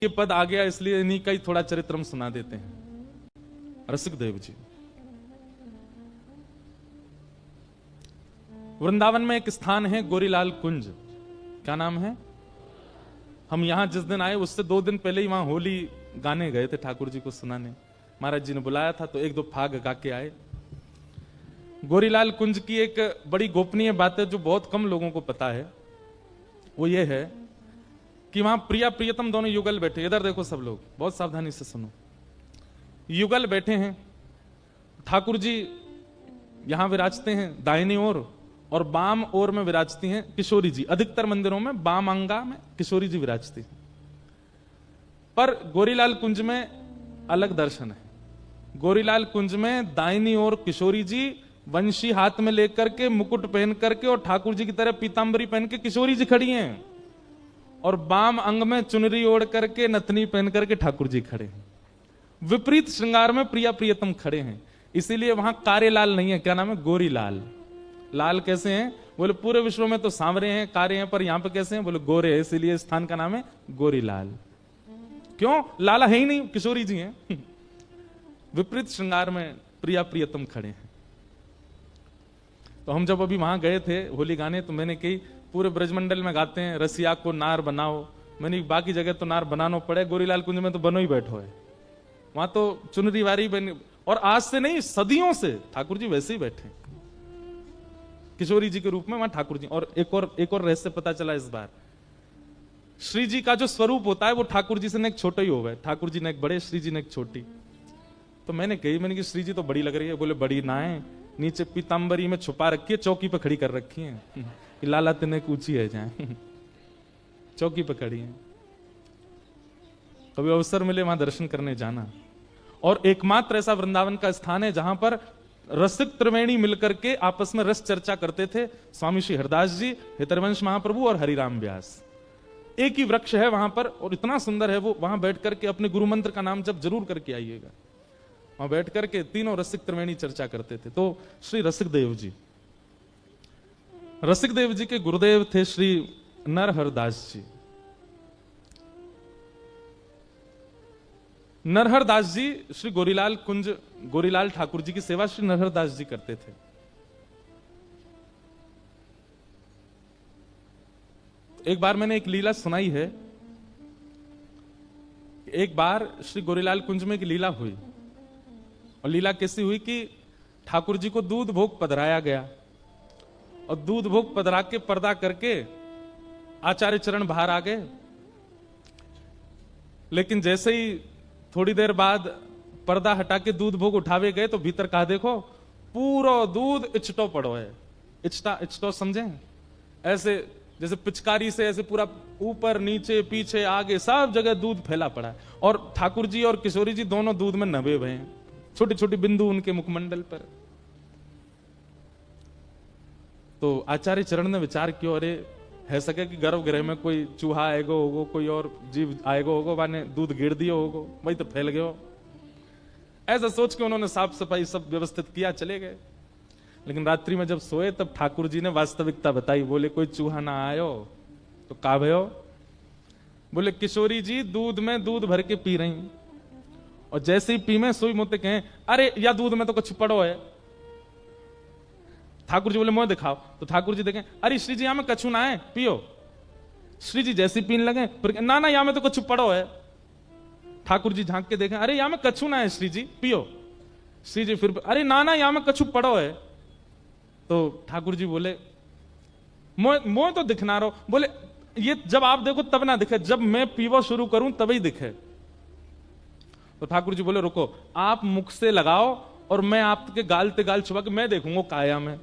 ये पद आ गया इसलिए इन्हीं का ही थोड़ा चरित्र हम सुना देते हैं। रसिक देव जी वृंदावन में एक स्थान है गोरीलाल कुंज। क्या नाम है? हम यहां जिस दिन आए उससे 2 दिन पहले ही वहां होली गाने गए थे, ठाकुर जी को सुनाने। महाराज जी ने बुलाया था तो 1-2 फाग गा के आए। गोरीलाल कुंज की एक बड़ी गोपनीय बात है जो बहुत कम लोगों को पता है। वो ये है कि वहां प्रिया प्रियतम दोनों युगल बैठे। इधर देखो सब लोग, बहुत सावधानी से सुनो। युगल बैठे हैं। ठाकुर जी यहां विराजते हैं दाहिनी ओर और बाम ओर में विराजती हैं किशोरी जी। अधिकतर मंदिरों में बाम अंगा में किशोरी जी विराजती हैं, पर गोरीलाल कुंज में अलग दर्शन है। गोरीलाल कुंज में दाहिनी ओर किशोरी जी वंशी हाथ में लेकर के, मुकुट पहन करके और ठाकुर जी की तरह पीतांबरी पहन के किशोरी जी खड़ी हैं, और बाम अंग में चुनरी ओढ़ करके नथनी पहन करके ठाकुर जी खड़े हैं। विपरीत श्रृंगार में प्रिया प्रियतम खड़े हैं। इसीलिए वहां कारेलाल नहीं है। क्या नाम है? गोरीलाल। लाल कैसे हैं? बोले पूरे विश्व में तो सांवरे हैं, कारे हैं, पर यहां पे कैसे हैं? बोले गोरे हैं, इसीलिए स्थान का नाम है गोरीलाल। क्यों? लाला है ही नहीं, किशोरी जी हैं। विपरीत श्रृंगार में प्रिया प्रियतम खड़े हैं। तो हम जब अभी वहां गए थे होली गाने, तो मैंने कही पूरे ब्रजमंडल में गाते हैं रसिया को नार बनाओ। मैंने बाकी जगह तो नार बनाना पड़े, गोरीलाल कुंज में तो बनो ही बैठो है। वहां तो चुनरी वारी बन, और आज से नहीं सदियों से ठाकुर जी वैसे ही बैठे किशोरी जी के रूप में वहां ठाकुर जी। और एक और रहस्य पता चला इस बार। श्री जी का जो स्वरूप होता है वो ठाकुर जी से न एक छोटा ही हो गए। ठाकुर जी ने एक बड़े, श्री जी ने एक छोटी। तो मैंने कही श्री जी तो बड़ी लग रही है। बोले बड़ी ना है, नीचे पीतांबरी में छुपा रखी है, चौकी पे खड़ी कर रखी है कि लाला तिने ऊंची है जाए। चौकी पे खड़ी है। कभी अवसर मिले वहां दर्शन करने जाना। और एकमात्र ऐसा वृंदावन का स्थान है जहां पर रसिक त्रिवेणी मिलकर के आपस में रस चर्चा करते थे। स्वामी श्री हरदास जी, हितरवंश महाप्रभु और हरिराम व्यास। एक ही वृक्ष है वहां पर और इतना सुंदर है वो। वहां बैठ करके अपने गुरु मंत्र का नाम जब जरूर करके आइएगा। वहां बैठ करके तीनों रसिक त्रिवेणी चर्चा करते थे। तो श्री रसिक देव जी, रसिक देव जी के गुरुदेव थे श्री नरहरदास जी। नरहरदास जी श्री गोरीलाल कुंज, गोरीलाल ठाकुर जी की सेवा श्री नरहरदास जी करते थे। एक बार मैंने एक लीला सुनाई है। एक बार श्री गोरीलाल कुंज में एक लीला हुई, और लीला कैसी हुई कि ठाकुर जी को दूध भोग पधराया गया, और दूध भोग पधरा के पर्दा करके आचार्य चरण बाहर आ गए। लेकिन जैसे ही थोड़ी देर बाद पर्दा हटा के दूध भोग उठावे गए तो भीतर कहा देखो पूरा दूध इचटो पड़ो है। इचटो समझे? ऐसे जैसे पिचकारी से ऐसे पूरा ऊपर नीचे पीछे आगे सब जगह दूध फैला पड़ा है। और ठाकुर जी और किशोरी जी दोनों दूध में नभे हुए हैं, छोटी छोटी बिंदु उनके मुखमंडल पर। तो आचार्य चरण ने विचार किया, अरे है सके कि गर्भगृह में कोई चूहा आएगो होगो, कोई और जीव आएगो होगो, माने दूध गिर दियो होगो, वही तो फैल गयो। ऐसा सोच के उन्होंने साफ सफाई सब व्यवस्थित किया, चले गए। लेकिन रात्रि में जब सोए तब ठाकुर जी ने वास्तविकता बताई। बोले कोई चूहा ना आयो तो का भयो? बोले किशोरी जी दूध में दूध भर के पी रही, और जैसे ही पी में सोई मोते कहें अरे या दूध में तो कुछ पड़ो है। ठाकुर जी बोले मुंह दिखाओ। तो ठाकुर जी देखें, अरे श्री जी यहां में कछु ना है, पियो। श्री जी जैसे पीने लगे फिर ना ना यहां में तो कुछ पड़ो है। ठाकुर जी झांक के देखें, अरे यहां में कछु ना है श्री जी, पियो। श्री जी फिर अरे ना ना यहां में कछु पड़ो है। तो ठाकुर जी बोले मोह तो दिखना रहो। बोले ये जब आप देखो तब ना दिखे, जब मैं पीवो शुरू करूं तभी दिखे। तो ठाकुर जी बोले रुको, आप मुख से लगाओ और मैं आपके गाल ते गाल छुपा के मैं देखूंगा काया में।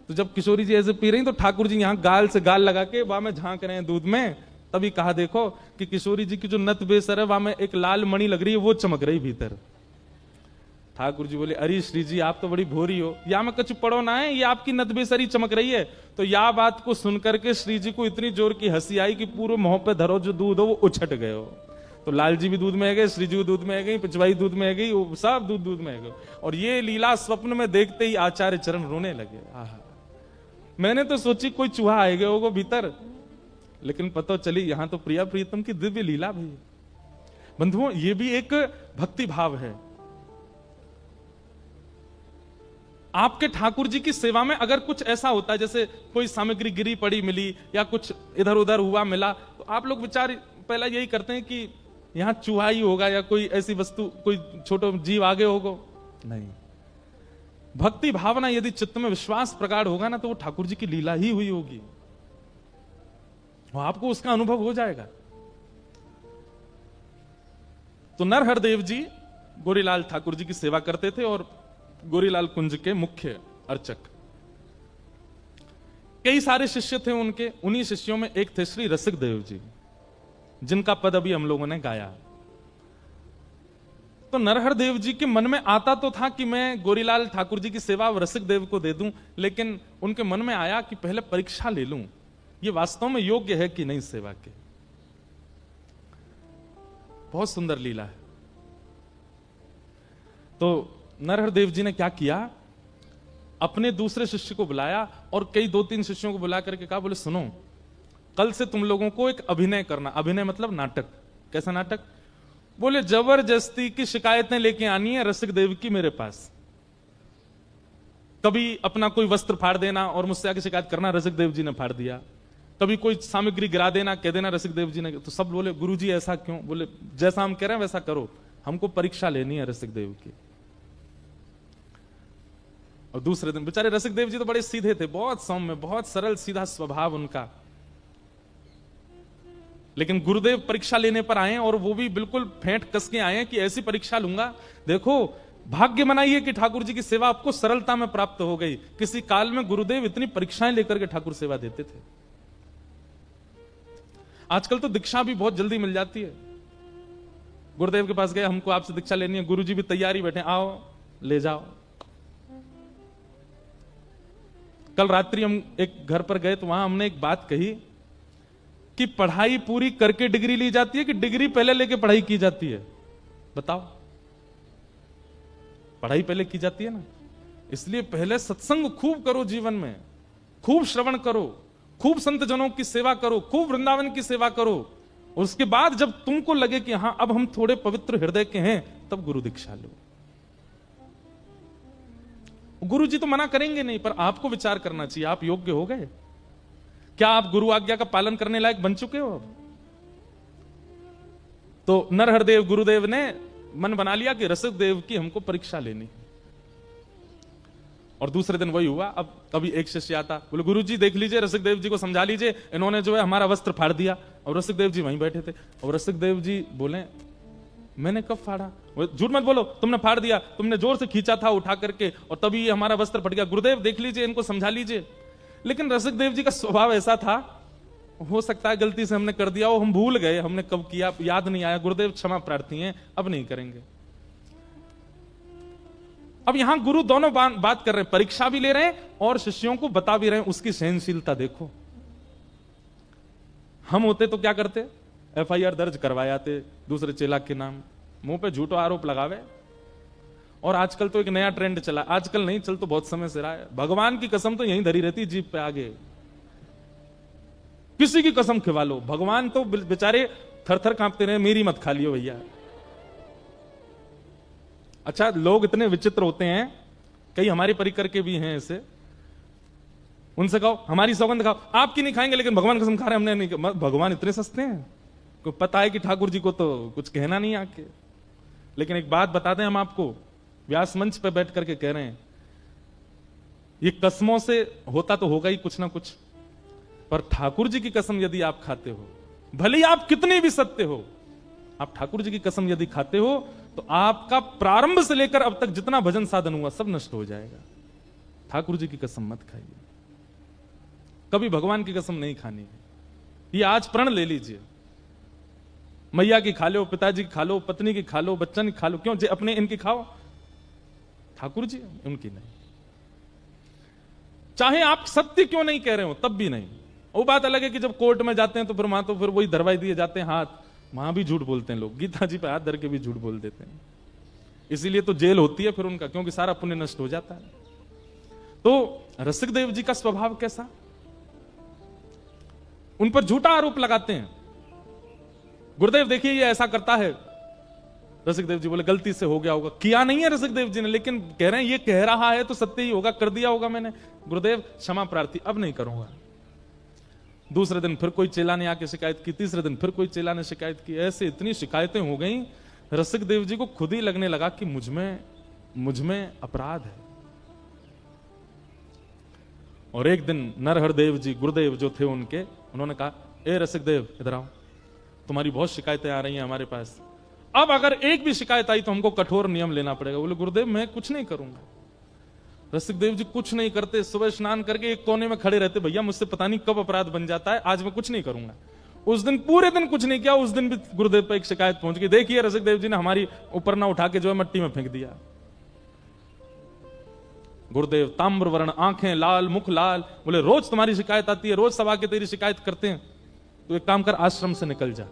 तो जब किशोरी जी ऐसे पी रही तो ठाकुर जी यहां गाल से गाल लगा के वहां में झांक रहे हैं दूध में। तभी कहा देखो कि किशोरी जी की जो नत बेसर है वहां में एक लाल मणि लग रही है, वो चमक रही भीतर। ठाकुर जी बोले अरे श्री जी आप तो बड़ी भोरी हो, या में कुछ पड़ो ना है, ये आपकी नत बेसरी चमक रही है। तो या बात को सुनकर के श्री जी को इतनी जोर की हंसी आई कि पूरे मुंह पे धरो जो दूध हो वो उछट गए हो। तो लाल जी भी दूध में आ गए, श्री जी भी दूध में आ गई, पिचवाई दूध में आ गई, सब दूध में आ गए। और ये लीला स्वप्न में देखते ही आचार्य चरण रोने लगे। आहा, मैंने तो सोची कोई चूहा आएगा होगा भीतर, लेकिन पता चली यहां तो प्रिया प्रीतम की दिव्य लीला भी है। बंधुओं, ये भी एक भक्ति भाव है। आपके ठाकुर जी की सेवा में अगर कुछ ऐसा होता है, जैसे कोई सामग्री गिरी पड़ी मिली या कुछ इधर उधर हुआ मिला, तो आप लोग विचार पहला यही करते हैं कि यहां चूहा ही होगा या कोई ऐसी वस्तु, कोई छोटा जीव आगे होगा। नहीं, भक्ति भावना यदि चित्त में विश्वास प्रगाढ़ होगा ना, तो वो ठाकुर जी की लीला ही हुई होगी, वो आपको उसका अनुभव हो जाएगा। तो नरहरदेव जी गोरीलाल ठाकुर जी की सेवा करते थे और गोरीलाल कुंज के मुख्य अर्चक। कई सारे शिष्य थे उनके। उन्हीं शिष्यों में एक थे श्री रसिक देव जी, जिनका पद अभी हम लोगों ने गाया। तो नरहरदेव जी के मन में आता तो था कि मैं गोरीलाल ठाकुर जी की सेवा रसिक देव को दे दूं, लेकिन उनके मन में आया कि पहले परीक्षा ले लूं, ये वास्तव में योग्य है कि नहीं सेवा के। बहुत सुंदर लीला है। तो नरहरदेव जी ने क्या किया, अपने दूसरे शिष्य को बुलाया और कई 2-3 शिष्यों को बुला करके कहा, बोले सुनो, कल से तुम लोगों को एक अभिनय करना। अभिनय मतलब नाटक। कैसा नाटक? बोले जबरदस्ती की शिकायतें लेके आनी है रसिक देव की मेरे पास। कभी अपना कोई वस्त्र फाड़ देना और मुझसे आके शिकायत करना, रसिक देव जी ने फाड़ दिया। कभी कोई सामग्री गिरा देना, कह देना रसिक देव जी ने। तो सब बोले गुरुजी ऐसा क्यों? बोले जैसा हम कह रहे हैं वैसा करो, हमको परीक्षा लेनी है रसिक देव की। और दूसरे दिन बेचारे रसिक देव जी तो बड़े सीधे थे, बहुत सौम्य, बहुत सरल सीधा स्वभाव उनका। लेकिन गुरुदेव परीक्षा लेने पर आए और वो भी बिल्कुल फेंट कस के आए कि ऐसी परीक्षा लूंगा, देखो भाग्य मनाइए कि ठाकुर जी की सेवा आपको सरलता में प्राप्त हो गई। किसी काल में गुरुदेव इतनी परीक्षाएं लेकर के ठाकुर सेवा देते थे। आजकल तो दीक्षा भी बहुत जल्दी मिल जाती है। गुरुदेव के पास गए, हमको आपसे दीक्षा लेनी है, गुरुजी भी तैयारी बैठे, आओ ले जाओ। कल रात्रि हम एक घर पर गए तो वहां हमने एक बात कही कि पढ़ाई पूरी करके डिग्री ली जाती है कि डिग्री पहले लेके पढ़ाई की जाती है? बताओ। पढ़ाई पहले की जाती है ना। इसलिए पहले सत्संग खूब करो, जीवन में खूब श्रवण करो, खूब संत जनों की सेवा करो, खूब वृंदावन की सेवा करो। और उसके बाद जब तुमको लगे कि हां अब हम थोड़े पवित्र हृदय के हैं, तब गुरु दीक्षा लो। गुरु जी तो मना करेंगे नहीं, पर आपको विचार करना चाहिए, आप योग्य हो गए क्या? आप गुरु आज्ञा का पालन करने लायक बन चुके हो अब? तो नरहरदेव गुरुदेव ने मन बना लिया कि रसिक देव की हमको परीक्षा लेनी। और दूसरे दिन वही हुआ। अब कभी एक शिष्य आता, बोले गुरुजी देख लीजिए, रसिक देव जी को समझा लीजिए, इन्होंने जो है हमारा वस्त्र फाड़ दिया। और रसिक देव जी वहीं बैठे थे। और रसिक देव जी बोले मैंने कब फाड़ा? झूठ मत बोलो, तुमने फाड़ दिया, तुमने जोर से खींचा था उठा करके और तभी हमारा वस्त्र फट गया। गुरुदेव देख लीजिए, इनको समझा लीजिए। लेकिन रसिक देव जी का स्वभाव ऐसा था, हो सकता है गलती से हमने कर दिया हो, हम भूल गए, हमने कब किया याद नहीं आया, गुरुदेव क्षमा प्रार्थी हैं, अब नहीं करेंगे। अब यहां गुरु दोनों बात कर रहे हैं, परीक्षा भी ले रहे हैं और शिष्यों को बता भी रहे हैं। उसकी सहनशीलता देखो। हम होते तो क्या करते? FIR दर्ज करवायाते दूसरे चेला के नाम, मुंह पे झूठो आरोप लगावे। और आजकल तो एक नया ट्रेंड चला, आजकल नहीं, चल तो बहुत समय से रहा है, भगवान की कसम तो यहीं धरी रहती जीभ पे आगे, किसी की कसम खिवा लो, भगवान तो बेचारे थर थर कांपते रहे, मेरी मत खा लियो भैया। अच्छा, लोग इतने विचित्र होते हैं, कई हमारे परिकर के भी हैं ऐसे, उनसे कहो हमारी सौगंध खाओ, आपकी नहीं खाएंगे लेकिन भगवान कसम खा रहे हमने नहीं। भगवान इतने सस्ते हैं, को पता है कि ठाकुर जी को तो कुछ कहना नहीं आके। लेकिन एक बात बताते हैं हम आपको, व्यास मंच पे बैठ करके कह रहे हैं, ये कसमों से होता तो होगा ही कुछ ना कुछ, पर ठाकुर जी की कसम यदि आप खाते हो, भले ही आप कितने भी सत्य हो, आप ठाकुर जी की कसम यदि खाते हो तो आपका प्रारंभ से लेकर अब तक जितना भजन साधन हुआ सब नष्ट हो जाएगा। ठाकुर जी की कसम मत खाइए, कभी भगवान की कसम नहीं खानी है। ये आज प्रण ले लीजिए, मैया की खा लो, पिताजी की खा लो, पत्नी की खा लो, बच्चन की खा लो, क्यों? अपने इनकी खाओ, ठाकुर जी उनकी नहीं। चाहे आप सत्य क्यों नहीं कह रहे हो तब भी नहीं। वो बात अलग है कि जब कोर्ट में जाते हैं तो फिर वहां तो फिर वही धरवाई दिए जाते हैं हाथ, वहां भी झूठ बोलते हैं लोग, गीता जी पे हाथ धर के भी झूठ बोल देते हैं। इसीलिए तो जेल होती है फिर उनका, क्योंकि सारा पुण्य नष्ट हो जाता है। तो रसिक देव जी का स्वभाव कैसा? उन पर झूठा आरोप लगाते हैं। गुरुदेव देखिए ये ऐसा करता है। रसिक देव जी बोले गलती से हो गया होगा। किया नहीं है रसिक देव जी ने, लेकिन कह रहे हैं ये कह रहा है तो सत्य ही होगा, कर दिया होगा मैंने। गुरुदेव क्षमा प्रार्थी, अब नहीं करूंगा। दूसरे दिन फिर कोई चेला ने आके शिकायत की, तीसरे दिन फिर कोई चेला ने शिकायत की। ऐसे इतनी शिकायतें हो गई, रसिक देव जी को खुद ही लगने लगा कि मुझ में अपराध है। और एक दिन नरहर देव जी गुरुदेव जो थे उनके, उन्होंने कहा ए रसिक देव इधर आओ, तुम्हारी बहुत शिकायतें आ रही हैं हमारे पास, अब अगर एक भी शिकायत आई तो हमको कठोर नियम लेना पड़ेगा। बोले गुरुदेव मैं कुछ नहीं करूंगा। रसिक देव जी कुछ नहीं करते, सुबह स्नान करके एक कोने में खड़े रहते, भैया मुझसे पता नहीं कब अपराध बन जाता है, आज मैं कुछ नहीं करूंगा। उस दिन पूरे दिन कुछ नहीं किया। उस दिन भी गुरुदेव पर एक शिकायत पहुंच गई, देखिए रसिक देव जी ने हमारी ऊपर ना उठा के जो है मट्टी में फेंक दिया। गुरुदेव ताम्र वर्ण, आंखें लाल, मुख लाल, बोले रोज तुम्हारी शिकायत आती है, रोज सब आके तेरी शिकायत करते हैं, तो एक काम कर आश्रम से निकल जा।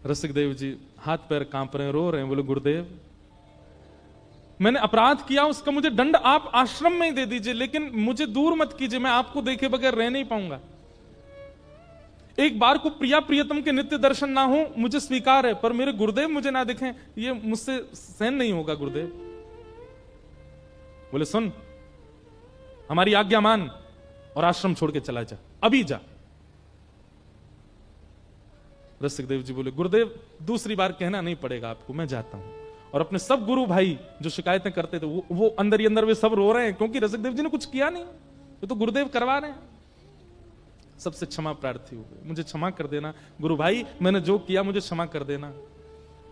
रसिक देव जी हाथ पैर कांप रहे हैं, रो रहे हैं, बोले गुरुदेव मैंने अपराध किया, उसका मुझे दंड आप आश्रम में ही दे दीजिए, लेकिन मुझे दूर मत कीजिए, मैं आपको देखे बगैर रह नहीं पाऊंगा। एक बार को प्रिया प्रियतम के नित्य दर्शन ना हो मुझे स्वीकार है, पर मेरे गुरुदेव मुझे ना दिखें ये मुझसे सहन नहीं होगा। गुरुदेव बोले सुन, हमारी आज्ञा मान और आश्रम छोड़ के चला जा, अभी जा। रसिक देव जी बोले गुरुदेव दूसरी बार कहना नहीं पड़ेगा आपको, मैं जाता हूं। और अपने सब गुरु भाई जो शिकायतें करते थे वो अंदर ही अंदर वे सब रो रहे हैं, क्योंकि रसिक देव जी ने कुछ किया नहीं, वो तो गुरुदेव करवा रहे हैं। सबसे क्षमा प्रार्थी हो गए, मुझे क्षमा कर देना गुरु भाई, मैंने जो किया मुझे क्षमा कर देना।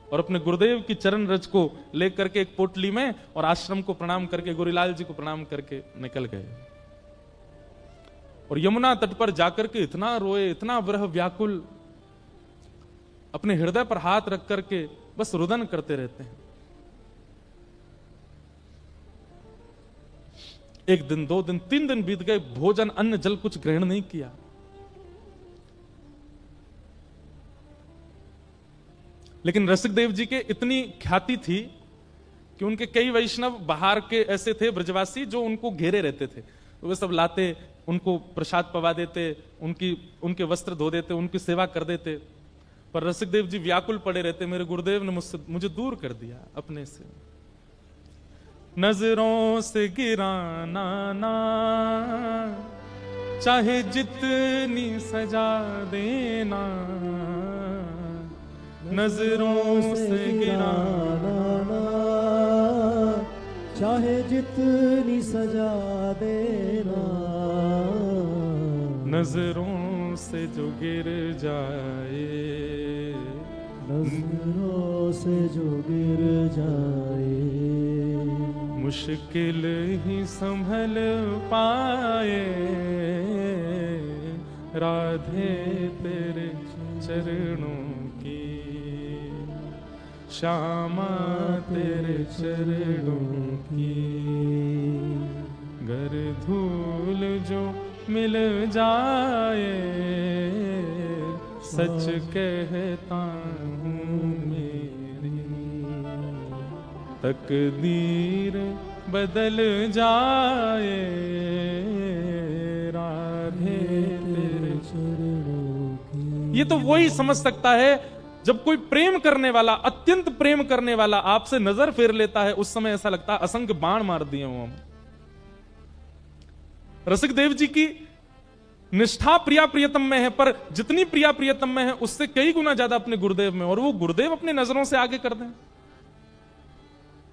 और अपने गुरुदेव की चरण रज को लेकर के एक पोटली में और आश्रम को प्रणाम करके, गोरीलाल जी को प्रणाम करके निकल गए। और यमुना तट पर जाकर के इतना रोए, इतना विरह व्याकुल, अपने हृदय पर हाथ रख करके बस रुदन करते रहते हैं। एक दिन, 2 दिन, 3 दिन बीत गए, भोजन अन्न जल कुछ ग्रहण नहीं किया। लेकिन रसिक देव जी के इतनी ख्याति थी कि उनके कई वैष्णव बाहर के ऐसे थे ब्रजवासी जो उनको घेरे रहते थे, तो वे सब लाते, उनको प्रसाद पवा देते, उनके वस्त्र धो देते, उनकी सेवा कर देते। पर रसिक देव जी व्याकुल पड़े रहते, मेरे गुरुदेव ने मुझे दूर कर दिया अपने से। नजरों से गिराना ना, चाहे जितनी सजा देना, नजरों से गिराना ना, चाहे जितनी सजा देना, नजरों से जो गिर जाए, नजरों से जो गिर जाए, मुश्किल ही संभल पाए, राधे तेरे चरणों की, श्यामा तेरे चरणों की, गर धूल जो मिल जाए, सच कहता हूँ मेरी तकदीर बदल जाए, राधे तेरे चरणों की। ये तो वही समझ सकता है जब कोई प्रेम करने वाला, अत्यंत प्रेम करने वाला आपसे नजर फेर लेता है, उस समय ऐसा लगता है असंख्य बाण मार दिए हों हम। रसिक देव जी की निष्ठा प्रिया प्रियतम में है, पर जितनी प्रिया प्रियतम में है उससे कई गुना ज्यादा अपने गुरुदेव में, और वो गुरुदेव अपने नजरों से आगे कर दें,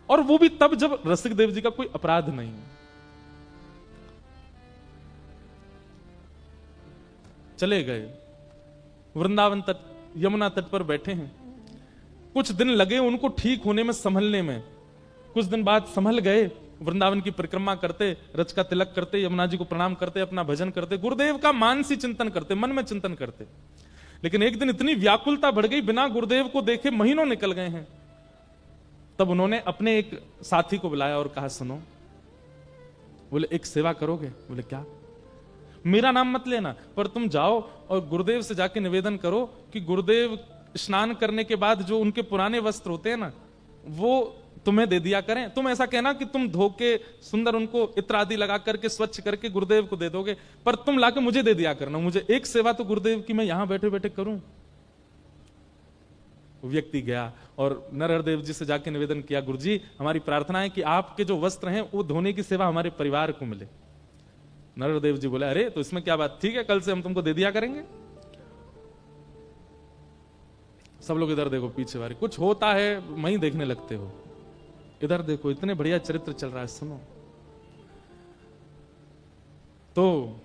और वो भी तब जब रसिक देव जी का कोई अपराध नहीं। चले गए वृंदावन तट, यमुना तट पर बैठे हैं। कुछ दिन लगे उनको ठीक होने में, संभलने में। कुछ दिन बाद संभल गए, वृंदावन की परिक्रमा करते, रच का तिलक करते, यमुना जी को प्रणाम करते, अपना भजन करते, गुरुदेव का मानसी चिंतन करते, मन में चिंतन करते। लेकिन एक दिन इतनी व्याकुलता बढ़ गई, बिना गुरुदेव को देखे महीनों निकल गए हैं। तब उन्होंने अपने एक साथी को बुलाया और कहा सुनो, बोले एक सेवा करोगे? बोले क्या? मेरा नाम मत लेना, पर तुम जाओ और गुरुदेव से जाके निवेदन करो कि गुरुदेव स्नान करने के बाद जो उनके पुराने वस्त्र होते हैं ना, वो तुम्हें दे दिया करें। तुम ऐसा कहना कि तुम धो के सुंदर उनको इत्र आदि लगा करके स्वच्छ करके गुरुदेव को दे दोगे, पर तुम लाके मुझे दे दिया करना, मुझे एक सेवा तो गुरुदेव की मैं यहां बैठे बैठे करूं। व्यक्ति गया और नरहरदेव जी से जाके निवेदन किया, गुरुजी हमारी प्रार्थना है कि आपके जो वस्त्र हैं वो धोने की सेवा हमारे परिवार को मिले। नरहरदेव जी बोले, अरे तो इसमें क्या बात, ठीक है, कल से हम तुमको दे दिया करेंगे। सब लोग इधर देखो, पीछे वाले कुछ होता है वहीं देखने लगते हो, इधर देखो, इतने बढ़िया चरित्र चल रहा है, सुनो। तो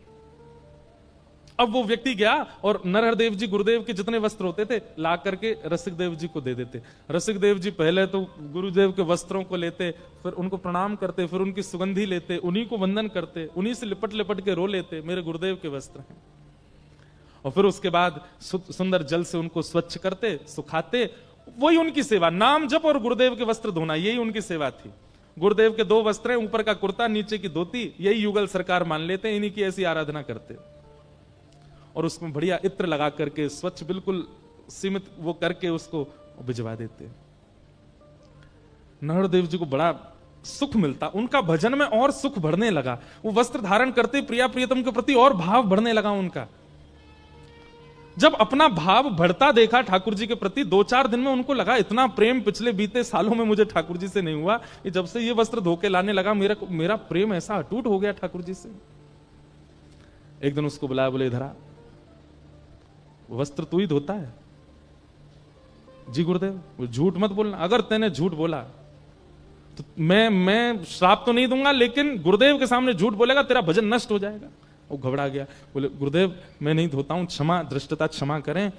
अब वो व्यक्ति गया और नरहरदेव जी गुरुदेव के जितने वस्त्र होते थे ला करके रसिक देव जी को दे देते। रसिक देव जी पहले तो गुरुदेव के वस्त्रों को लेते, फिर उनको प्रणाम करते, फिर उनकी सुगंधी लेते, उन्हीं को वंदन करते, उन्हीं से लिपट लिपट के रो लेते, मेरे गुरुदेव के वस्त्र हैं। और फिर उसके बाद सुंदर जल से उनको स्वच्छ करते, सुखाते, वही उनकी सेवा, नाम जप और गुरुदेव के वस्त्र धोना, यही उनकी सेवा थी। गुरुदेव के 2 वस्त्र हैं, ऊपर का कुर्ता, नीचे की धोती, यही युगल सरकार मान लेते, इन्हीं की ऐसी आराधना करते। और उसमें बढ़िया इत्र लगा करके स्वच्छ बिल्कुल सीमित वो करके उसको भिजवा देते। नरहरदेव जी को बड़ा सुख मिलता, उनका भजन में और सुख बढ़ने लगा। वो वस्त्र धारण करते प्रिया प्रियतम के प्रति और भाव बढ़ने लगा उनका। जब अपना भाव बढ़ता देखा ठाकुर जी के प्रति, 2-4 दिन में उनको लगा इतना प्रेम पिछले बीते सालों में मुझे ठाकुर जी से नहीं हुआ, कि जब से ये वस्त्र धोके लाने लगा मेरा प्रेम ऐसा अटूट हो गया ठाकुर जी से। एक दिन उसको बुलाया, बोले इधर आ, वस्त्र तू ही धोता है? जी गुरुदेव। झूठ मत बोलना, अगर तैने झूठ बोला तो मैं श्राप तो नहीं दूंगा, लेकिन गुरुदेव के सामने झूठ बोलेगा तेरा भजन नष्ट हो जाएगा। वो घबरा गया, बोले गुरुदेव मैं नहीं धोता हूं, क्षमा, दृष्टता क्षमा करें।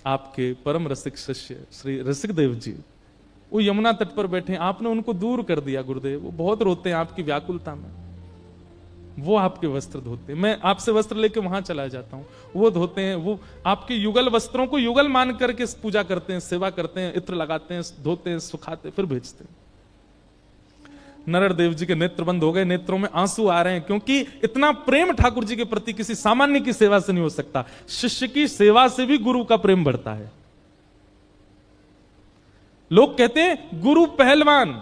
आपके परम रसिक शिष्य श्री रसिक देव जी वो यमुना तट पर बैठे, आपने उनको दूर कर दिया गुरुदेव, वो बहुत रोते हैं आपकी व्याकुलता में, वो आपके वस्त्र धोते, मैं आपसे वस्त्र लेके वहां चला जाता हूं, वो धोते हैं, वो आपके युगल वस्त्रों को युगल मान करके पूजा करते हैं, सेवा करते हैं, इत्र लगाते हैं, धोते हैं, सुखाते, फिर भेजते हैं। नरहरदेव जी के नेत्र बंद हो गए, नेत्रों में आंसू आ रहे हैं, क्योंकि इतना प्रेम ठाकुर जी के प्रति किसी सामान्य की सेवा से नहीं हो सकता। शिष्य की सेवा से भी गुरु का प्रेम बढ़ता है। लोग कहते हैं गुरु पहलवान,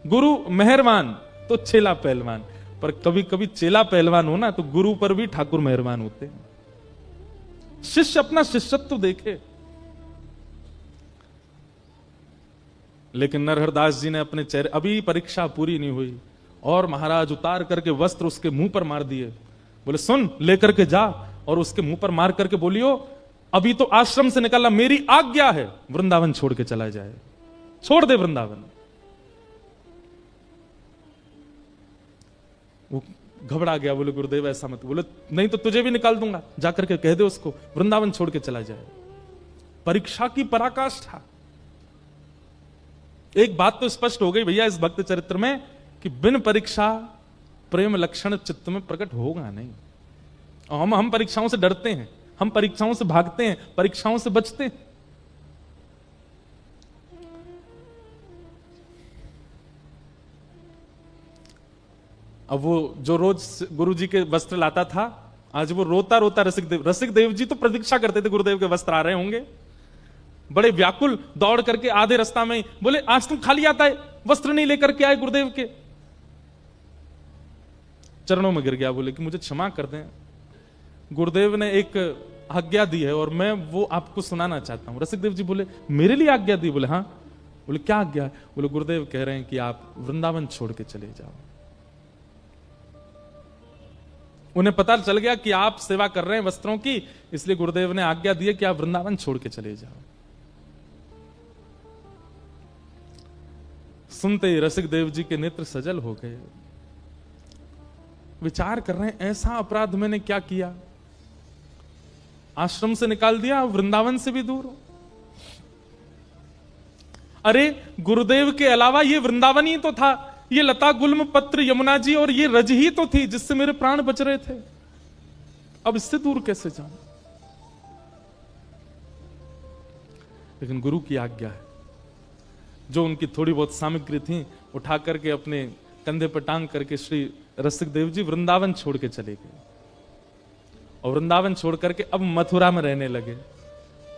गुरु मेहरबान तो चेला पहलवान, पर कभी कभी चेला पहलवान हो ना तो गुरु पर भी ठाकुर मेहरबान होते हैं। शिष्य अपना शिष्यत्व तो देखे। लेकिन नरहरदास जी ने अपने चेहरे, अभी परीक्षा पूरी नहीं हुई और महाराज उतार करके वस्त्र उसके मुंह पर मार दिए। बोले सुन, लेकर के जा और उसके मुंह पर मार करके बोलियो अभी तो आश्रम से निकलना, मेरी आज्ञा है, वृंदावन छोड़ के चला जाए, छोड़ दे वृंदावन। वो घबरा गया, बोले गुरुदेव ऐसा मत। बोले नहीं तो तुझे भी निकाल दूंगा, जाकर के कह दे उसको वृंदावन छोड़ के चला जाए। परीक्षा की पराकाष्ठा। एक बात तो स्पष्ट हो गई भैया इस भक्त चरित्र में कि बिन परीक्षा प्रेम लक्षण चित्त में प्रकट होगा नहीं। और हम परीक्षाओं से डरते हैं, हम परीक्षाओं से भागते हैं, परीक्षाओं से बचते हैं। अब वो जो रोज गुरुजी के वस्त्र लाता था, आज वो रोता रोता रसिक देव जी तो प्रतीक्षा करते थे गुरुदेव के वस्त्र आ रहे होंगे, बड़े व्याकुल दौड़ करके आधे रास्ता में बोले आज तुम खाली आता है, वस्त्र नहीं लेकर के आए गुरुदेव के। चरणों में गिर गया, बोले कि मुझे क्षमा कर दें, गुरुदेव ने एक आज्ञा दी है और मैं वो आपको सुनाना चाहता हूं। रसिक देव जी बोले मेरे लिए आज्ञा दी? बोले हाँ। बोले क्या आज्ञा है? बोले गुरुदेव कह रहे हैं कि आप वृंदावन छोड़ के चले जाओ। उन्हें पता चल गया कि आप सेवा कर रहे हैं वस्त्रों की, इसलिए गुरुदेव ने आज्ञा दी है कि आप वृंदावन छोड़ के चले जाओ। सुनते ही रसिक देव जी के नेत्र सजल हो गए। विचार कर रहे हैं ऐसा अपराध मैंने क्या किया, आश्रम से निकाल दिया, वृंदावन से भी दूर हो। अरे गुरुदेव के अलावा ये वृंदावन ही तो था, ये लता गुल्म पत्र यमुना जी और ये रज ही तो थी जिससे मेरे प्राण बच रहे थे, अब इससे दूर कैसे जाऊं? लेकिन गुरु की आज्ञा है। जो उनकी थोड़ी बहुत सामग्री थी उठा करके अपने कंधे पर टांग करके श्री रसिक देव जी वृंदावन छोड़ के चले गए। और वृंदावन छोड़ करके अब मथुरा में रहने लगे,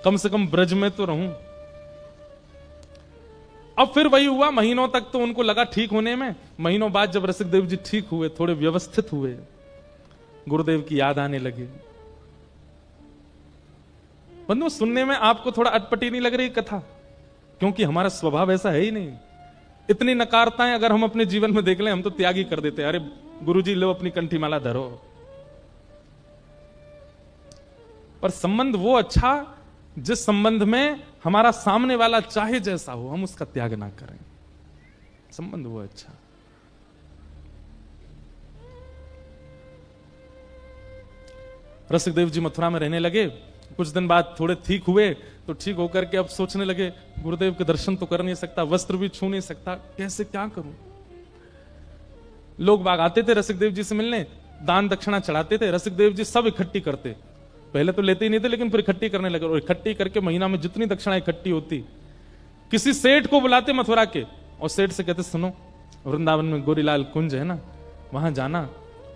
कम से कम ब्रज में तो रहूं। अब फिर वही हुआ, महीनों तक तो उनको लगा ठीक होने में। महीनों बाद जब रसिक देव जी ठीक हुए, थोड़े व्यवस्थित हुए, गुरुदेव की याद आने लगी। बंधु, सुनने में आपको थोड़ा अटपटी नहीं लग रही कथा? क्योंकि हमारा स्वभाव ऐसा है ही नहीं। इतनी नकारताएं अगर हम अपने जीवन में देख लें, हम तो त्याग ही कर देते हैं। अरे गुरुजी लो अपनी कंठी माला धरो। पर संबंध वो अच्छा जिस संबंध में हमारा सामने वाला चाहे जैसा हो, हम उसका त्याग ना करें। संबंध वो अच्छा। रसिक देव जी मथुरा में रहने लगे। कुछ दिन बाद थोड़े ठीक हुए, तो ठीक होकर के अब सोचने लगे, गुरुदेव के दर्शन तो कर नहीं सकता, वस्त्र भी छू नहीं सकता, कैसे क्या करूं। लोग बाग आते थे रसिक देव जी से मिलने, दान दक्षिणा चढ़ाते थे। रसिक देव जी सब इकट्ठी करते, पहले तो लेते ही नहीं थे, लेकिन फिर इकट्ठी करने लगे। और इकट्ठी करके महीना में जितनी दक्षिणा इकट्ठी होती, किसी सेठ को बुलाते मथुरा के, और सेठ से कहते, सुनो वृंदावन में गोरीलाल कुंज है ना, वहां जाना,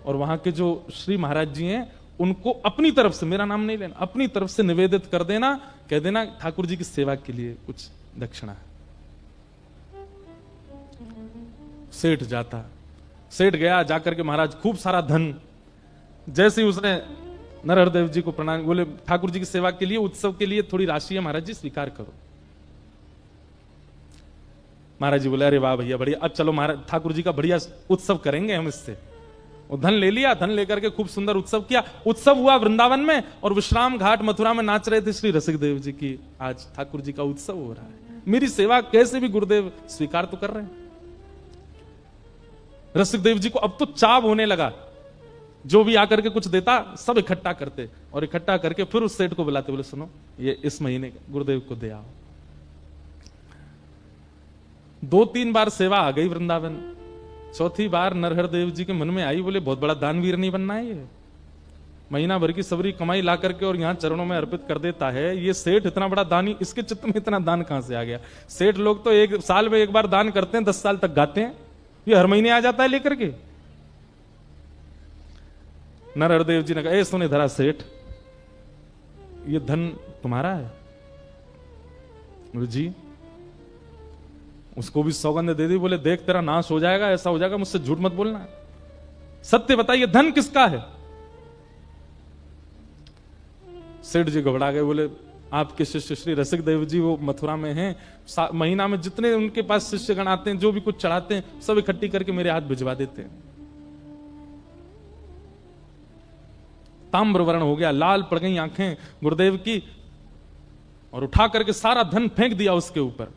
और वहां के जो श्री महाराज जी हैं उनको अपनी तरफ से, मेरा नाम नहीं लेना, अपनी तरफ से निवेदित कर देना, कह देना ठाकुर जी की सेवा के लिए कुछ दक्षिणा है। सेठ जाता, सेठ गया, जाकर के महाराज खूब सारा धन, जैसे ही उसने नरहर देव जी को प्रणाम, बोले ठाकुर जी की सेवा के लिए, उत्सव के लिए थोड़ी राशि है महाराज जी, स्वीकार करो। महाराज जी बोले, अरे वाह भैया बढ़िया, अब चलो महाराज ठाकुर जी का बढ़िया उत्सव करेंगे हम इससे। वो धन ले लिया, धन लेकर के खूब सुंदर उत्सव किया। उत्सव हुआ वृंदावन में, और विश्राम घाट मथुरा में नाच रहे थे श्री रसिक देव जी की, आज ठाकुर जी का उत्सव हो रहा है, मेरी सेवा कैसे भी गुरुदेव स्वीकार तो कर रहे हैं। रसिक देव जी को अब तो चाव होने लगा, जो भी आकर के कुछ देता सब इकट्ठा करते, और इकट्ठा करके फिर उस सेठ को बुलाते, बोले सुनो ये इस महीने गुरुदेव को दे आओ। 2-3 बार सेवा आ गई वृंदावन, चौथी बार नरहर देव जी के मन में आई, बोले बहुत बड़ा दानवीर नहीं बनना है ये, महीना भर की सबरी कमाई ला करके और यहां चरणों में अर्पित कर देता है, ये सेठ इतना बड़ा दानी, इसके चित्त में इतना दान कहां से आ गया। सेठ लोग तो एक साल में एक बार दान करते हैं, 10 साल तक गाते हैं, ये हर महीने आ जाता है लेकर के। नरहर देव जी ने कहा, ए सुने धरा सेठ, ये धन तुम्हारा है? बोले जी। उसको भी सौगंध दे दी, बोले देख तेरा नाश हो जाएगा, ऐसा हो जाएगा, मुझसे झूठ मत बोलना, सत्य बताइए धन किसका है। सेठ जी घबरा गए, बोले आपके शिष्य श्री रसिक देव जी वो मथुरा में हैं, महीना में जितने उनके पास शिष्यगण आते हैं, जो भी कुछ चढ़ाते हैं, सब इकट्ठी करके मेरे हाथ भिजवा देते हैं। ताम्र वर्ण हो गया, लाल पड़ गई आंखें गुरुदेव की, और उठा करके सारा धन फेंक दिया उसके ऊपर,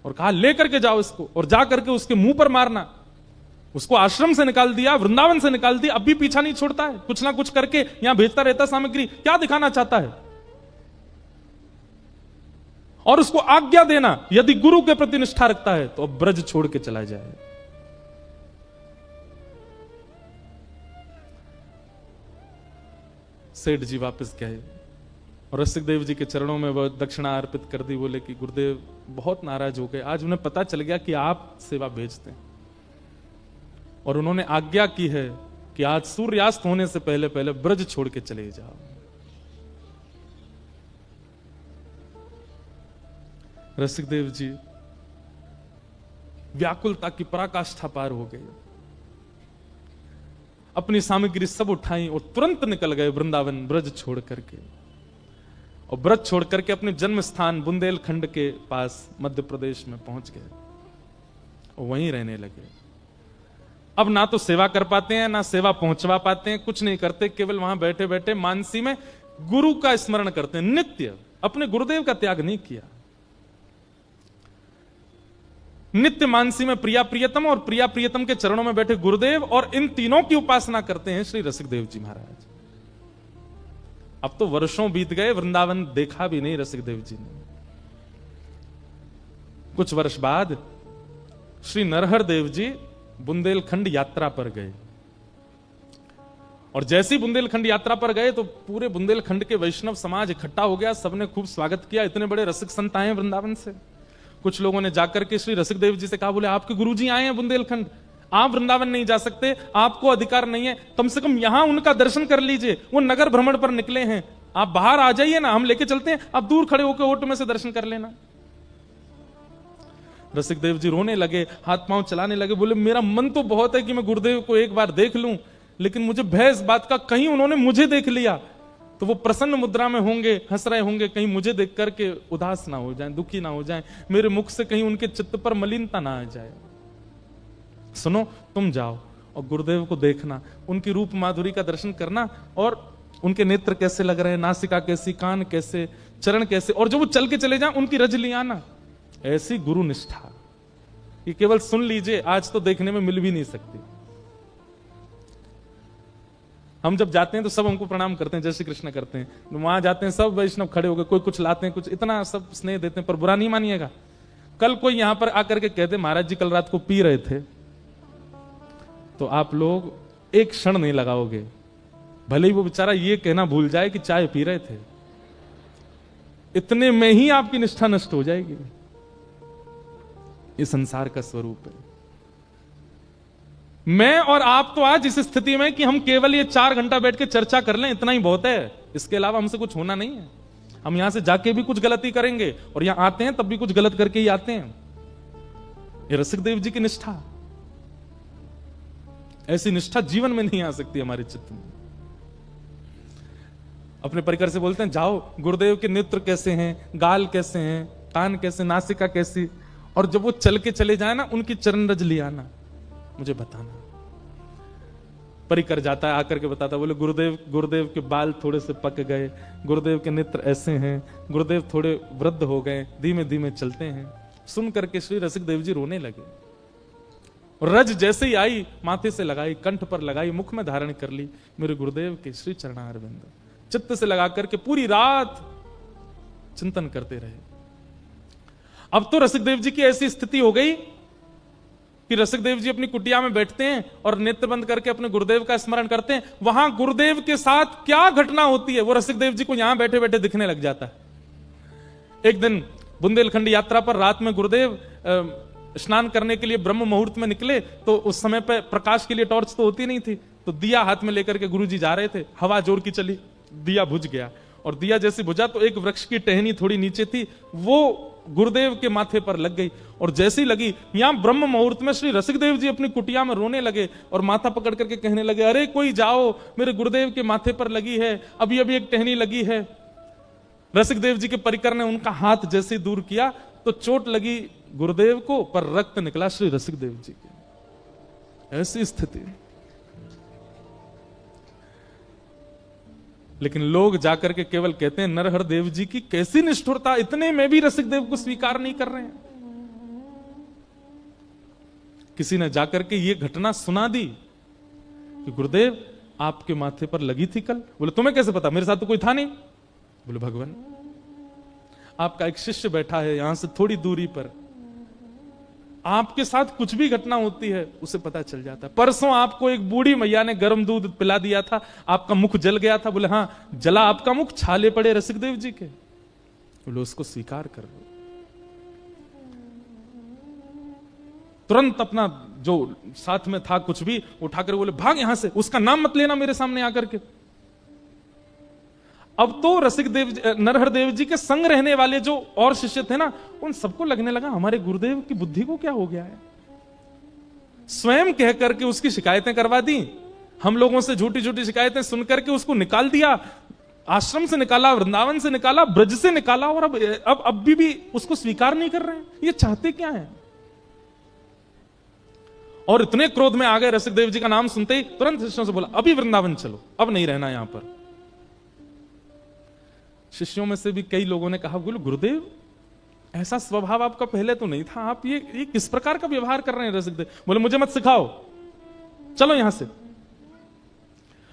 और कहा लेकर के जाओ इसको, और जा करके उसके मुंह पर मारना। उसको आश्रम से निकाल दिया, वृंदावन से निकाल दिया, अब भी पीछा नहीं छोड़ता है, कुछ ना कुछ करके यहां भेजता रहता सामग्री। क्या दिखाना चाहता है? और उसको आज्ञा देना, यदि गुरु के प्रति निष्ठा रखता है तो अब ब्रज छोड़ के चला जाए। सेठ जी वापस गए और रसिक देव जी के चरणों में वह दक्षिणा अर्पित कर दी। बोले कि गुरुदेव बहुत नाराज हो गए, आज उन्हें पता चल गया कि आप सेवा भेजते हैं, और उन्होंने आज्ञा की है कि आज सूर्यास्त होने से पहले पहले ब्रज छोड़ के चले जाओ। रसिक देव जी व्याकुलता की पराकाष्ठा पार हो गए, अपनी सामग्री सब उठाई और तुरंत निकल गए वृंदावन ब्रज छोड़ करके, और ब्रज छोड़ करके अपने जन्म स्थान बुंदेलखंड के पास मध्य प्रदेश में पहुंच गए और वहीं रहने लगे। अब ना तो सेवा कर पाते हैं, ना सेवा पहुंचवा पाते हैं, कुछ नहीं करते, केवल वहां बैठे बैठे मानसी में गुरु का स्मरण करते हैं नित्य। अपने गुरुदेव का त्याग नहीं किया, नित्य मानसी में प्रिया प्रियतम और प्रिया प्रियतम के चरणों में बैठे गुरुदेव, और इन तीनों की उपासना करते हैं श्री रसिक देव जी महाराज। अब तो वर्षों बीत गए, वृंदावन देखा भी नहीं रसिक देव जी ने। कुछ वर्ष बाद श्री नरहर देव जी बुंदेलखंड यात्रा पर गए, और जैसे ही बुंदेलखंड यात्रा पर गए तो पूरे बुंदेलखंड के वैष्णव समाज इकट्ठा हो गया, सबने खूब स्वागत किया। इतने बड़े रसिक संत आए हैं वृंदावन से। कुछ लोगों ने जाकर के श्री रसिक देव जी से कहा, बोले आपके गुरुजी आए हैं बुंदेलखंड, आप वृंदावन नहीं जा सकते, आपको अधिकार नहीं है, कम से कम यहां उनका दर्शन कर लीजिए, वो नगर भ्रमण पर निकले हैं, आप बाहर आ जाइए ना, हम लेके चलते हैं, आप दूर खड़े होकर ओट में से दर्शन कर लेना। रसिक देव जी रोने लगे, हाथ पांव चलाने लगे, बोले मेरा मन तो बहुत है कि मैं गुरुदेव को एक बार देख लूं, लेकिन मुझे भय इस बात का कहीं उन्होंने मुझे देख लिया तो वो प्रसन्न मुद्रा में होंगे, हंस रहे होंगे, कहीं मुझे देख करके उदास ना हो जाएं, दुखी ना हो जाएं, मेरे मुख से कहीं उनके चित्त पर मलिनता ना आ जाए। सुनो, तुम जाओ और गुरुदेव को देखना, उनकी रूप माधुरी का दर्शन करना, और उनके नेत्र कैसे लग रहे हैं, नासिका कैसी, कान कैसे, चरण कैसे, और जब वो चल के चले जाएं उनकी रज ले आना। ऐसी गुरु निष्ठा ये केवल सुन लीजिए, आज तो देखने में मिल भी नहीं सकती। हम जब जाते हैं तो सब हमको प्रणाम करते हैं, जय श्री कृष्ण करते हैं, वहां जाते हैं सब वैष्णव खड़े हो गए, कोई कुछ लाते हैं, कुछ इतना सब स्नेह देते हैं, पर बुरा नहीं मानिएगा। कल कोई यहां पर आकर के कहते महाराज जी कल रात को पी रहे थे, तो आप लोग एक क्षण नहीं लगाओगे, भले ही वो बेचारा ये कहना भूल जाए कि चाय पी रहे थे, इतने में ही आपकी निष्ठा नष्ट हो जाएगी। ये संसार का स्वरूप है। मैं और आप तो आज इस स्थिति में कि हम केवल ये 4 घंटा बैठ के चर्चा कर लें, इतना ही बहुत है, इसके अलावा हमसे कुछ होना नहीं है। हम यहां से जाके भी कुछ गलती करेंगे और यहां आते हैं तब भी कुछ गलत करके ही आते हैं। ये रसिक देव जी की निष्ठा, ऐसी निष्ठा जीवन में नहीं आ सकती हमारे चित्त में। अपने परिकर से बोलते हैं जाओ, गुरुदेव के नेत्र कैसे हैं, गाल कैसे हैं, कान कैसे, नासिका कैसी, और जब वो चल के चले जाए ना, उनकी चरण रज ले आना, मुझे बताना। परिकर जाता है, आकर के बताता, बोले गुरुदेव के बाल थोड़े से पक गए, गुरुदेव के नेत्र ऐसे हैं, गुरुदेव थोड़े वृद्ध हो गए, धीमे धीमे चलते हैं। सुन करके श्री रसिक देव जी रोने लगे। रज जैसे ही आई, माथे से लगाई, कंठ पर लगाई, मुख में धारण कर ली मेरे गुरुदेव के श्री चरणारविंद। चित्त से लगा करके पूरी रात चिंतन करते रहे। अब तो रसिक देव जी की ऐसी स्थिति हो गई कि रसिक देव जी अपनी कुटिया में बैठते हैं और नेत्र बंद करके अपने गुरुदेव का स्मरण करते हैं। वहां गुरुदेव के साथ क्या घटना होती है वो रसिक देव जी को यहां बैठे बैठे दिखने लग जाता है। एक दिन बुंदेलखंड यात्रा पर रात में गुरुदेव स्नान करने के लिए ब्रह्म मुहूर्त में निकले, तो उस समय पे प्रकाश के लिए टॉर्च तो होती नहीं थी, तो दिया हाथ में लेकर के गुरुजी जा रहे थे, हवा जोर की चली, दिया बुझ गया, और दिया जैसे बुझा तो एक वृक्ष की टहनी थोड़ी नीचे थी, वो गुरुदेव के माथे पर लग गई, और जैसी लगी यहां ब्रह्म मुहूर्त में श्री रसिक देव जी अपनी कुटिया में रोने लगे और माथा पकड़ करके कहने लगे, अरे कोई जाओ, मेरे गुरुदेव के माथे पर लगी है, अभी अभी एक टहनी लगी है। रसिक देव जी के परिकर ने उनका हाथ जैसे दूर किया तो चोट लगी गुरुदेव को, पर रक्त निकला श्री रसिक देव जी के। ऐसी स्थिति। लेकिन लोग जाकर के केवल कहते हैं नरहर देव जी की कैसी निष्ठुरता, इतने में भी रसिक देव को स्वीकार नहीं कर रहे हैं। किसी ने जाकर के ये घटना सुना दी कि गुरुदेव आपके माथे पर लगी थी कल। बोले तुम्हें कैसे पता, मेरे साथ तो कोई था नहीं। बोले भगवान, आपका एक शिष्य बैठा है यहां से थोड़ी दूरी पर, आपके साथ कुछ भी घटना होती है उसे पता चल जाता है। परसों आपको एक बूढ़ी मैया ने गर्म दूध पिला दिया था, आपका मुख जल गया था। बोले हाँ, जला आपका मुख, छाले पड़े रसिक देव जी के। बोले उसको स्वीकार कर लो। तुरंत अपना जो साथ में था कुछ भी उठाकर बोले भाग यहां से, उसका नाम मत लेना मेरे सामने आकर के। अब तो रसिक देव नरहर देव जी के संग रहने वाले जो और शिष्य थे ना, उन सबको लगने लगा हमारे गुरुदेव की बुद्धि को क्या हो गया है। स्वयं कह करके उसकी शिकायतें करवा दी, हम लोगों से झूठी झूठी शिकायतें सुन करके उसको निकाल दिया, आश्रम से निकाला, वृंदावन से निकाला, ब्रज से निकाला, और अब भी उसको स्वीकार नहीं कर रहे हैं। ये चाहते क्या है। और इतने क्रोध में आ गए, रसिक देव जी का नाम सुनते ही तुरंत शिष्यों से बोला अभी वृंदावन चलो, अब नहीं रहना यहां पर। शिष्यों में से भी कई लोगों ने कहा बोले गुरुदेव ऐसा स्वभाव आपका पहले तो नहीं था, आप ये किस प्रकार का व्यवहार कर रहे हैं रसिक देव। बोले मुझे मत सिखाओ, चलो यहां से।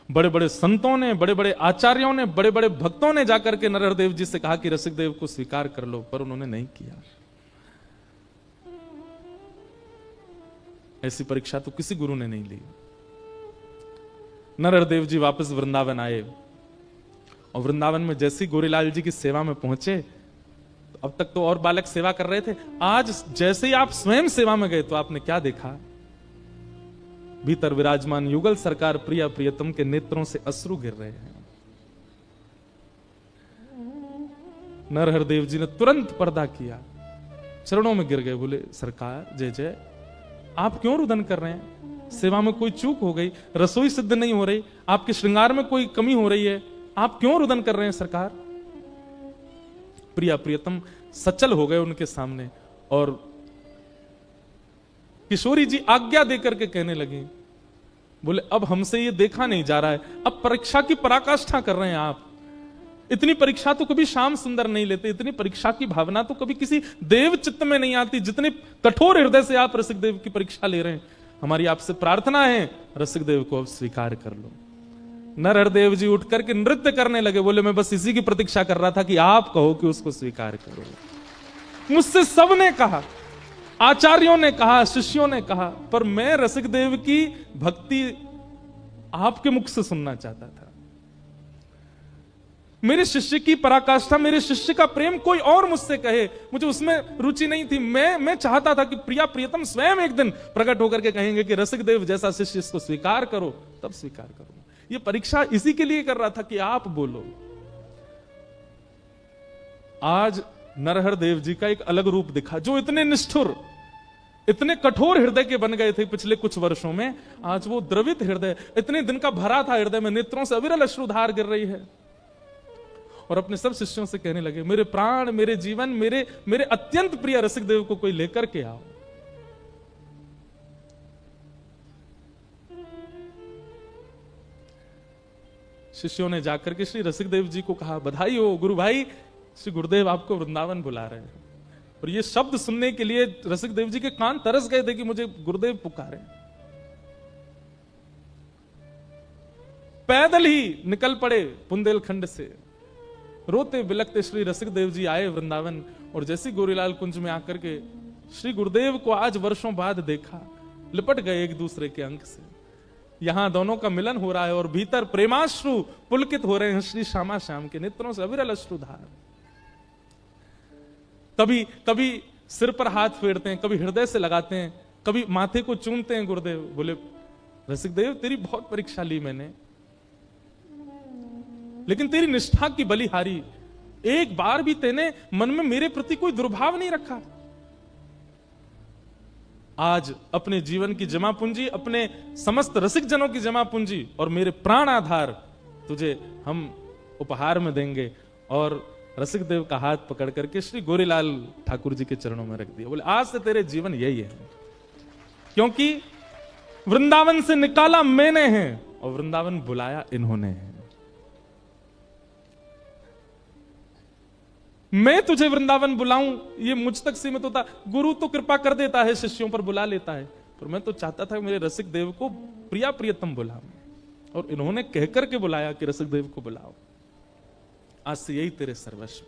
बड़े बड़े संतों ने, बड़े बड़े आचार्यों ने, बड़े बड़े भक्तों ने जाकर के नरहर देव जी से कहा कि रसिक देव को स्वीकार कर लो, पर उन्होंने नहीं किया। ऐसी परीक्षा तो किसी गुरु ने नहीं ली। नरहर देव जी वापस वृंदावन आए, और वृंदावन में जैसे गोरीलाल जी की सेवा में पहुंचे, तो अब तक तो और बालक सेवा कर रहे थे, आज जैसे ही आप स्वयं सेवा में गए तो आपने क्या देखा, भीतर विराजमान युगल सरकार प्रिया प्रियतम के नेत्रों से अश्रु गिर रहे हैं। नरहर देव जी ने तुरंत पर्दा किया, चरणों में गिर गए, बोले सरकार जय जय, आप क्यों रुदन कर रहे हैं? सेवा में कोई चूक हो गई, रसोई सिद्ध नहीं हो रही, आपके श्रृंगार में कोई कमी हो रही है, आप क्यों रुदन कर रहे हैं सरकार? प्रिया प्रियतम सचल हो गए उनके सामने और किशोरी जी आज्ञा देकर के कहने लगी, बोले अब हमसे ये देखा नहीं जा रहा है, अब परीक्षा की पराकाष्ठा कर रहे हैं आप। इतनी परीक्षा तो कभी श्याम सुंदर नहीं लेते, इतनी परीक्षा की भावना तो कभी किसी देव चित्त में नहीं आती, जितने कठोर हृदय से आप रसिक देव की परीक्षा ले रहे हैं। हमारी आपसे प्रार्थना है रसिक देव को अब स्वीकार कर लो। नरहरदेव जी उठ करके नृत्य करने लगे, बोले मैं बस इसी की प्रतीक्षा कर रहा था कि आप कहो कि उसको स्वीकार करो। मुझसे सबने कहा, आचार्यों ने कहा, शिष्यों ने कहा, पर मैं रसिक देव की भक्ति आपके मुख से सुनना चाहता था। मेरे शिष्य की पराकाष्ठा, मेरे शिष्य का प्रेम कोई और मुझसे कहे, मुझे उसमें रुचि नहीं थी। मैं चाहता था कि प्रिया प्रियतम स्वयं एक दिन प्रकट होकर के कहेंगे कि रसिक देव जैसा शिष्य इसको स्वीकार करो, तब स्वीकार करो। ये परीक्षा इसी के लिए कर रहा था कि आप बोलो। आज नरहर देव जी का एक अलग रूप दिखा, जो इतने निष्ठुर, इतने कठोर हृदय के बन गए थे पिछले कुछ वर्षों में, आज वो द्रवित हृदय, इतने दिन का भरा था हृदय में, नेत्रों से अविरल अश्रुधार गिर रही है, और अपने सब शिष्यों से कहने लगे, मेरे प्राण, मेरे जीवन, मेरे अत्यंत प्रिय रसिक देव को कोई लेकर के आओ। शिष्यों ने जाकर के श्री रसिक देव जी को कहा, बधाई हो गुरु भाई, श्री गुरुदेव आपको वृंदावन बुला रहे हैं। और ये शब्द सुनने के लिए रसिक देव जी के कान तरस गए थे कि मुझे गुरुदेव पुकारे। पैदल ही निकल पड़े बुंदेलखंड से, रोते बिलखते श्री रसिक देव जी आए वृंदावन। और जैसी गोरीलाल कुंज में आकर के श्री गुरुदेव को आज वर्षों बाद देखा, लिपट गए एक दूसरे के अंक से। यहां दोनों का मिलन हो रहा है और भीतर प्रेमाश्रु पुलकित हो रहे हैं श्री श्यामा श्याम के नेत्रों से अविरल अश्रुधार। कभी सिर पर हाथ फेरते हैं, कभी हृदय से लगाते हैं, कभी माथे को चूमते हैं गुरुदेव। बोले रसिक देव तेरी बहुत परीक्षा ली मैंने, लेकिन तेरी निष्ठा की बलिहारी, एक बार भी तेने मन में मेरे प्रति कोई दुर्भाव नहीं रखा। आज अपने जीवन की जमा पूंजी, अपने समस्त रसिक जनों की जमा पूंजी और मेरे प्राण आधार तुझे हम उपहार में देंगे। और रसिक देव का हाथ पकड़ करके श्री गोरीलाल ठाकुर जी के चरणों में रख दिया। बोले आज से तेरे जीवन यही है, क्योंकि वृंदावन से निकाला मैंने है और वृंदावन बुलाया इन्होंने है। मैं तुझे वृंदावन बुलाऊं ये मुझ तक सीमित होता। गुरु तो कृपा कर देता है, शिष्यों पर बुला लेता है, पर मैं तो चाहता था मेरे रसिक देव को प्रिया प्रियतम बुलाऊं, और इन्होंने कहकर के बुलाया कि रसिक देव को बुलाओ। आज से यही तेरे सर्वस्व।